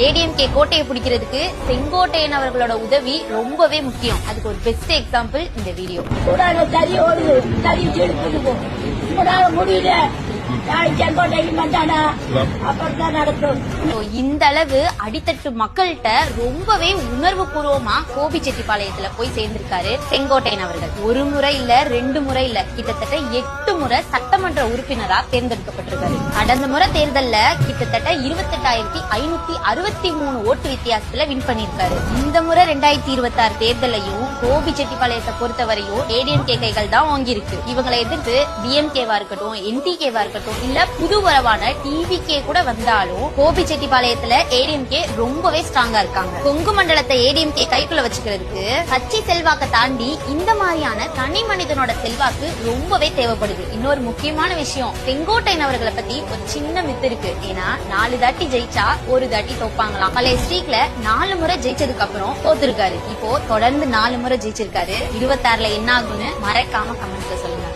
ஏடிஎம்கே கோட்டையை பிடிக்கிறதுக்கு செங்கோட்டையன் அவர்களோட உதவி ரொம்பவே முக்கியம். அதுக்கு ஒரு பெஸ்ட் எக்ஸாம்பிள் இந்த வீடியோ. முடியல இந்த அளவு அடித்தட்டு மக்கள்கிட்ட ரொம்பவே உணர்வு பூர்வமா கோபிச்செட்டிப்பாளையத்துல போய் சேர்ந்திருக்காரு செங்கோட்டையன் அவர்கள். ஒரு முறை இல்ல, 2 முறை இல்ல, கிட்டத்தட்ட 8 முறை சட்டமன்ற உறுப்பினரா தேர்ந்தெடுக்கப்பட்டிருக்காரு. கடந்த முறை தேர்தல்ல கிட்டத்தட்ட 28,563 ஓட்டு வித்தியாசத்துல வின் பண்ணிருக்காரு. இந்த முறை 2026 தேர்தலையும் கோபிச்செட்டிப்பாளையத்தை பொறுத்தவரையும் ஏடிஎம்கே கைகள் தான் வாங்கியிருக்கு. இவங்களை எதிர்த்து டிஎம்கேவா இருக்கட்டும், என்டிகேவா இருக்கட்டும், இல்ல புது வரவான டிவிகே கூட வந்தாலும் கோபிச்செட்டிப்பாளையத்துல ஏடிஎம்கே ரொம்பவே ஸ்ட்ராங்கா இருக்காங்க. கொங்கு மண்டலத்தை ஏடிஎம்கே கைக்குள்ள வச்சுக்கிறதுக்கு கட்சி செல்வாக்க தாண்டி இந்த மாதிரியான தனி மனிதனோட செல்வாக்கு ரொம்பவே தேவைப்படுது. இன்னொரு முக்கியமான விஷயம், செங்கோட்டையன் அவர்களை பத்தி ஒரு சின்ன மித்து இருக்கு. ஏன்னா 4 தாட்டி ஜெயிச்சா 1 தாட்டி தோப்பாங்களாம். பழைய ஸ்ட்ரீக்ல 4 முறை ஜெயிச்சதுக்கு அப்புறம் தோத்துருக்காரு. இப்போ தொடர்ந்து 4 முறை ஜெயிச்சிருக்காரு. 26ல என்ன ஆகும்னு மறக்காம கமெண்ட்ல சொல்லுங்க.